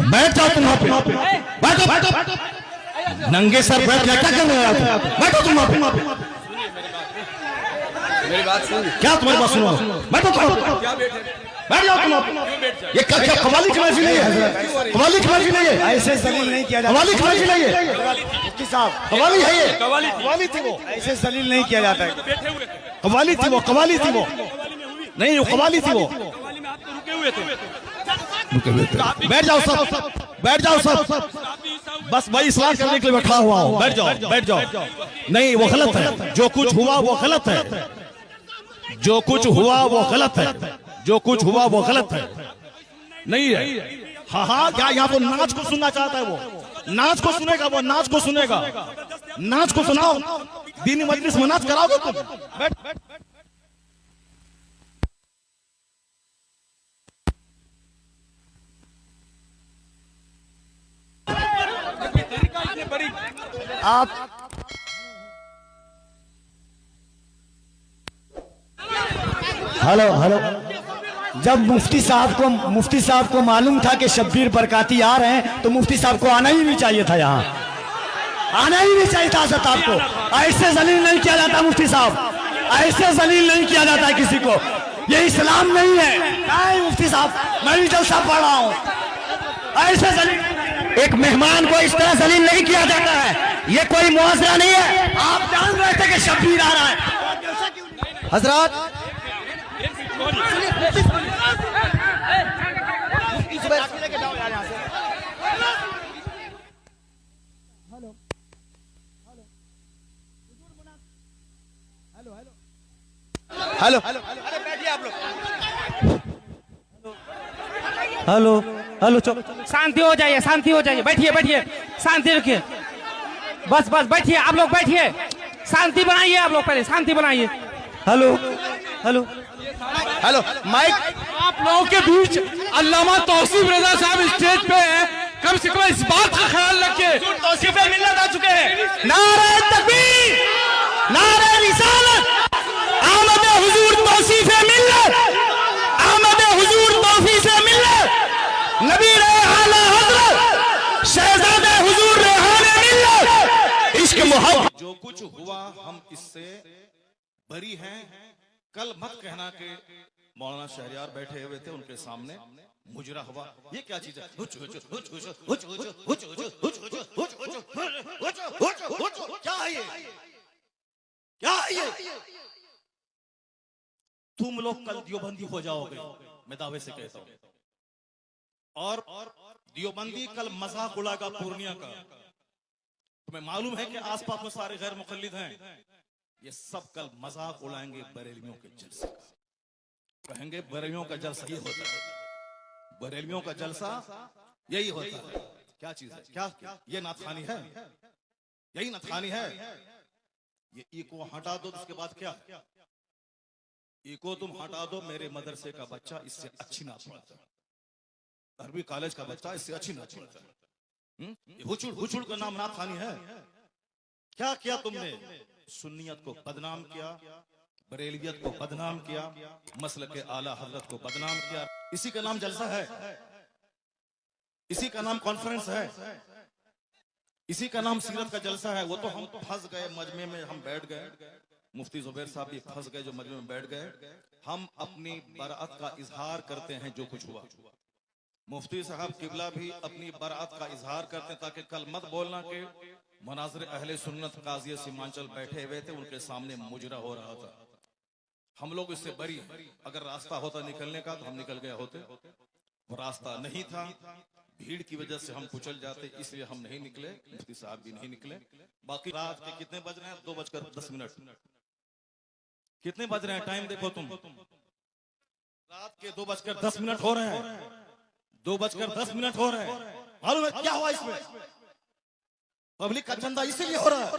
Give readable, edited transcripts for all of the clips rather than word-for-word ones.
बैठ जाओ तुम वहां पे, बैठो बैठो, नंगे सर बैठ क्या करने आए हो? बैठो तुम वहां पे, मेरी बात सुन। क्या तुम्हारी बात सुनो? बैठो बैठ जाओ तुम। ये क्या क्या कवाली की महफिल है? कवाली की महफिल है ये? ऐसे जलील नहीं किया जाता। कवाली की महफिल है ये? मुफ्ती साहब कवाली है ये? कवाली थी वो, ऐसे जलील नहीं किया जाता है। कवाली थी वो, कवाली थी वो, नहीं वो कवाली थी वो। बैठ जाओ सब, बैठ जाओ सब, बस भाई इस्लाह करने के लिए बैठा हुआ हूँ। बैठ जाओ, बैठ जाओ। नहीं वो गलत है, जो कुछ हुआ वो गलत है, जो कुछ हुआ वो गलत है, जो कुछ हुआ वो गलत है, नहीं है। हाँ हाँ, क्या यहाँ तो नाच को सुनना चाहता है वो? नाच को सुनेगा वो, नाच को सुनेगा, नाच को सुनाओ। दीनी मजलिस में नाच कराओगे तुम? बैठ बैठ। आप हेलो हेलो, जब मुफ्ती साहब को मालूम था कि शब्बीर बरकाती आ रहे हैं तो मुफ्ती साहब को आना ही नहीं चाहिए था, यहाँ आना ही नहीं चाहिए था। हज़रत आपको ऐसे जलील नहीं किया जाता मुफ्ती साहब, ऐसे जलील नहीं किया जाता किसी को, ये इस्लाम नहीं है। नहीं मुफ्ती साहब, मैं भी जलसा पढ़ रहा हूँ, ऐसे जलील एक मेहमान को इस तरह जलील नहीं किया जाता है, ये कोई मुआवजा नहीं है। आप जान रहे थे कि शब्बीर आ रहा है। हजरत हेलो बैठिए आप लोग। हेलो हेलो, शांति हो जाइए, शांति हो जाइए, बैठिए बैठिए, शांति रखिए, बस बस बैठिए आप लोग, बैठिए, शांति बनाइए आप लोग, पहले शांति बनाइए। Hello hello hello, mike. आप लोगों के बीच अल्लामा तौसीफ रजा साहब स्टेज पे हैं, कम से कम इस बात का ख्याल रखिए। तौसीफ मिल्लत आ चुके हैं। नारे तकबीर, नारे रिसालत, आमद हुजूर तौसीफ मिल्लत, आमद हुजूर तौसीफ मिल्लत, नबी रहे आला हजरत, शहजादे हुजूर रेहाने मिल्लत, इश्क मोहब्बत। जो कुछ हुआ हम इससे बरी हैं। कल मत कहना कि मौलाना शहरियार बैठे हुए थे उनके सामने मुजरा हुआ। ये क्या चीज है? क्या है ये? क्या है ये? तुम लोग कल दियोबंदी हो जाओगे, मैं दावे से कहता हूं। और दियोबंदी कल मजाक उड़ाएगा पूर्णिया का। तुम्हें मालूम है कि आसपास में सारे गैर मुकल्लिद हैं, ये सब कल मजाक उड़ाएंगे बरेलवियों के जलसे का। कहेंगे बरेलवियों का जलसा ये होता है, बरेलवियों का जलसा यही होता है। क्या चीज है? क्या ये नाथखानी है? यही नाथखानी है। ये ई को हटा दो, उसके बाद क्या? ई को तुम हटा दो, मेरे मदरसे का बच्चा इससे अच्छी नाच पढ़ता है, अरबी कॉलेज का बच्चा इससे अच्छी नाच पढ़ता है। हुचुड़ हुचुड़ का नाम नाथखानी है। क्या किया तुमने? सुन्नियत को बदनाम किया, बरेलियत को बदनाम किया, मसलक के आला हजरत को बदनाम किया। इसी का नाम जलसा है, इसी का नाम कॉन्फ्रेंस है, इसी का नाम सीरत का जलसा है। वो तो हम फंस गए मजमे में, हम बैठ गए, मुफ्ती जुबैर साहब भी फंस गए जो मजमे में बैठ गए। हम अपनी बराअत का इजहार करते हैं जो कुछ हुआ। मुफ्ती साहब किबला भी अपनी बराअत का इजहार करते हैं, ताकि कल मत बोलना कि मनाज़िर अहले सुन्नत काज़ी सीमांचल बैठे हुए थे, उनके सामने मुजरा हो रहा था। हम लोग इससे बरी हैं। अगर रास्ता होता निकलने का तो हम निकल गए होते, वो रास्ता नहीं था, भीड़ की वजह से हम कुचल जाते, इसलिए हम नहीं निकले, मुफ्ती साहब भी नहीं निकले। बाकी रात के कितने बज रहे हैं? 2:10। कितने बज रहे हैं? टाइम देखो तुम, रात के 2:10 हो रहे हैं, 2:10 हो रहे हैं। मालूम है क्या हुआ इसमें? पब्लिक का चंदा इसीलिए हो रहा है।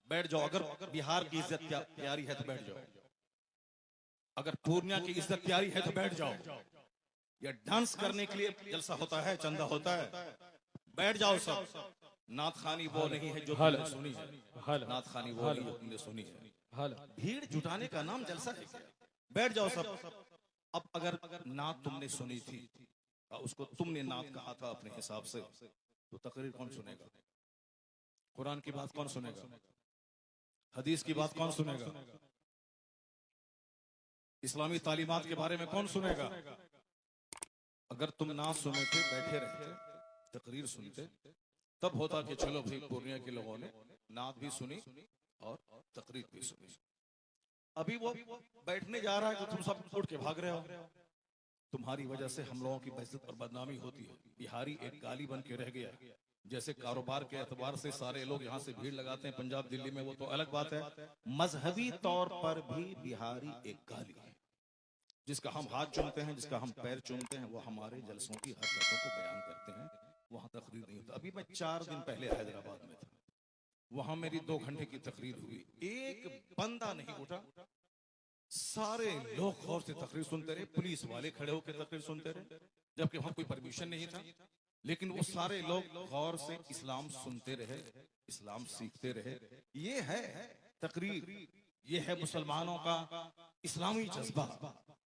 बैठ जाओ, अगर बिहार की इज्जत प्यारी है तो बैठ जाओ, अगर पूर्णिया की इज्जत प्यारी है तो बैठ जाओ। ये डांस करने के लिए जलसा होता है, चंदा होता है, बैठ जाओ सब। नाथखानी वो नहीं है जो तुमने सुनी है, नाथखानी वो नहीं जो तुमने सुनी है। भीड़ जुटाने का नाम जलसा है क्या? बैठ जाओ सब। अब अगर नात तुमने सुनी थी, उसको तुमने नात कहा था अपने हिसाब से, तो तकरीर कौन सुनेगा? कुरान की बात कौन सुनेगा? हदीस की बात कौन सुनेगा? इस्लामी तालीमात के बारे में कौन सुनेगा? अगर तुम नात सुने थे, बैठे रहते, तकरीर सुनते, तब होता कि चलो भाई पूर्णिया के लोगों ने नात भी सुनी और तकरीर भी सुनी। अभी वो बैठने जा रहा है तो तुम सब उठ के भाग रहे हो। तुम्हारी वजह से हम लोगों की बेइज्जत और बदनामी होती है। बिहारी एक गाली बन के रह गया। जैसे कारोबार के एतबार से सारे लोग यहाँ से भीड़ लगाते हैं पंजाब दिल्ली में, वो तो अलग बात है। मजहबी तौर पर भी बिहारी एक गाली है। जिसका हम हाथ चूमते हैं, जिसका हम पैर चूमते हैं, वो हमारे जलसों की हरकतों को बयान करते हैं। वहां तकरीर नहीं होता। अभी मैं 4 दिन पहले हैदराबाद में था, वहां मेरी 2 घंटे की तकरीर हुई। एक बंदा नहीं उठा, सारे लोग गौर से तकरीर सुनते रहे। पुलिस वाले खड़े होकर तकरीर सुनते रहे, जबकि वहां कोई परमिशन नहीं था। लेकिन वो सारे लोग गौर से इस्लाम सुनते रहे, इस्लाम सीखते रहे। ये है तकरीर, ये है मुसलमानों का इस्लामी जज्बा।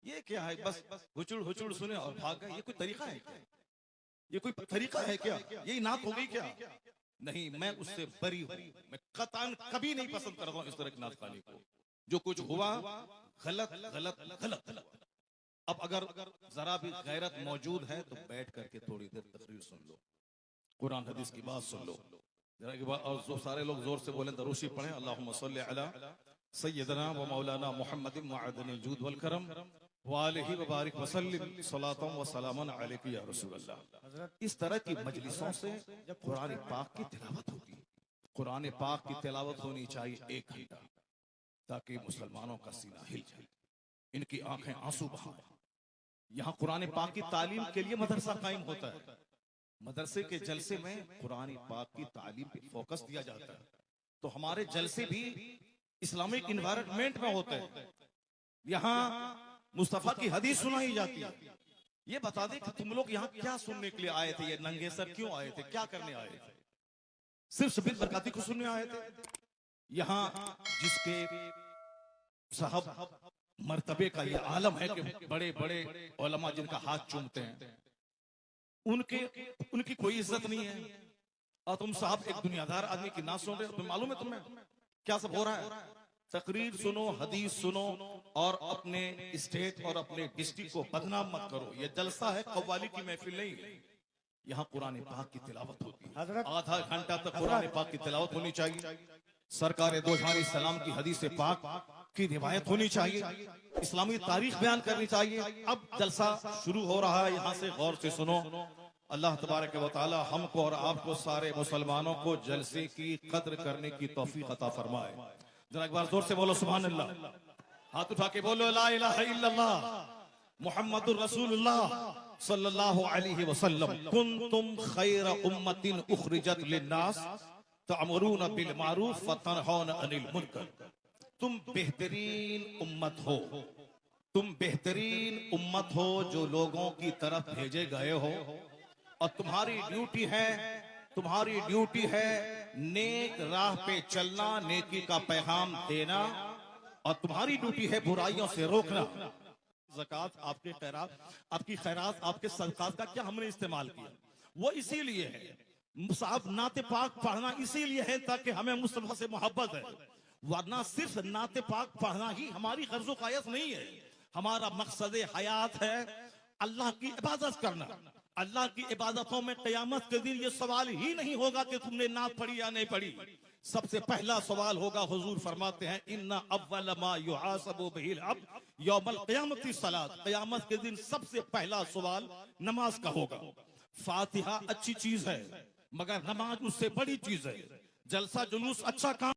ये क्या है? बस हुचुड़ हुचुड़ सुने और भाग गए। ये कोई तरीका है क्या? ये कोई तरीका है क्या? यही नात हो गई क्या? नहीं, मैं उससे बरी हूं। मैं कतई कभी नहीं पसंद करता हूं इस तरह की नात खाने को। जो कुछ हुआ गलत गलत गलत। अब अगर जरा भी गैरत मौजूद है तो बैठ करके थोड़ी देर तकरीर सुन लो, कुरान हदीस की बात सुन लो जरा के बाद। और जो सारे लोग जोर से बोले दरूशी पढ़े, अल्लाहुम्मा सल्ली अला सय्यदना व मौलाना मुहम्मदिन मअदनिल जूद वल करम व आलिहि व बारिक व सल्लिम सलातन व सलामन अलैका या रसूल अल्लाह। इस तरह की मजलिसों से जब कुरान पाक की तिलावत होती है, कुरान पाक की तिलावत होनी चाहिए 1 घंटा, ताकि मुसलमानों का सीना हिल जाए, इनकी आंखें आंसू बहाएं। यहाँ कुरान पाक की तालीम के लिए मदरसा कायम होता है। मदरसे के जलसे में कुरान पाक की तालीम पे फोकस दिया जाता है। तो हमारे जलसे भी इस्लामिक इन्वायरमेंट में होते हैं। यहाँ मुस्तफा की हदीस सुनाई जाती है। ये बता दे कि तुम लोग यहाँ क्या सुनने के लिए आए थे? ये नंगे सर क्यों आए थे? क्या करने आए थे? सिर्फ शबीर बरकाती को सुनने आए थे? यहाँ जिसके साहब मर्तबे का ये आलम है कि बड़े बड़े उलमा जिनका हाथ चूमते हैं, उनकी कोई इज्जत नहीं है। और तुम साहब एक दुनियादार आदमी की ना सुन रहे हो। मालूम है तुम्हें क्या सब हो रहा है? तकरीर सुनो, हदीस सुनो और अपने स्टेट और अपने डिस्ट्रिक्ट को बदनाम मत करो। ये जलसा है, कव्वाली की महफिल नहीं है। यहाँ कुरान पाक की तिलावत होती है। आधा घंटा तक कुरान पाक की तिलावत होनी चाहिए। सरकार दो जहां सलाम की हदीस पाक की रिवायत होनी चाहिए। इस्लामी तारीख बयान करनी चाहिए। अब जलसा शुरू हो रहा है, यहाँ से गौर से सुनो। अल्लाह तबारक व तआला हमको और आपको सारे मुसलमानों को जलसे की कद्र करने की तौफीक अता फरमाए। जरा एक बार जोर से बोलो सुभान अल्लाह। हाथ उठा के बोलो ला इलाहा इल्लल्लाह मुहम्मदुर रसूलुल्लाह सल्लल्लाहु अलैहि वसल्लम। कुंतुम खैरा उम्मतिन उखरिजत लिन्नास तअमुरून बिल मारूफ व तनहौन अनिल मुनकर। तुम बेहतरीन उम्मत हो, तुम बेहतरीन उम्मत हो जो लोगों की तरफ भेजे गए हो। और तुम्हारी ड्यूटी है नेक राह पे चलना, नेकी का पैगाम देना। और तुम्हारी ड्यूटी है बुराइयों से रोकना। ज़कात, आपकी खैरात, आपके सदकात का क्या हमने इस्तेमाल किया? वो इसीलिए है, साहब नाते पाक पढ़ना इसीलिए है ताकि हमें मुस्तफा से मोहब्बत है। वरना सिर्फ नाते पाक पढ़ना ही हमारी गर्ज़ो कायस नहीं है। हमारा मकसद हयात है अल्लाह की इबादत करना। अल्लाह की इबादतों में क़यामत के दिन ये सवाल ही नहीं होगा कि तुमने नात पढ़ी या नहीं पढ़ी। सबसे पहला सवाल होगा, हुजूर फरमाते हैं इन्ना अव्वल मा युहासबु बिहिल अब्द यौमल क़यामति सलात। क़यामत के दिन सबसे पहला सवाल नमाज का होगा। फातिहा अच्छी चीज है, मगर नमाज उससे बड़ी चीज है। जलसा जुलूस अच्छा काम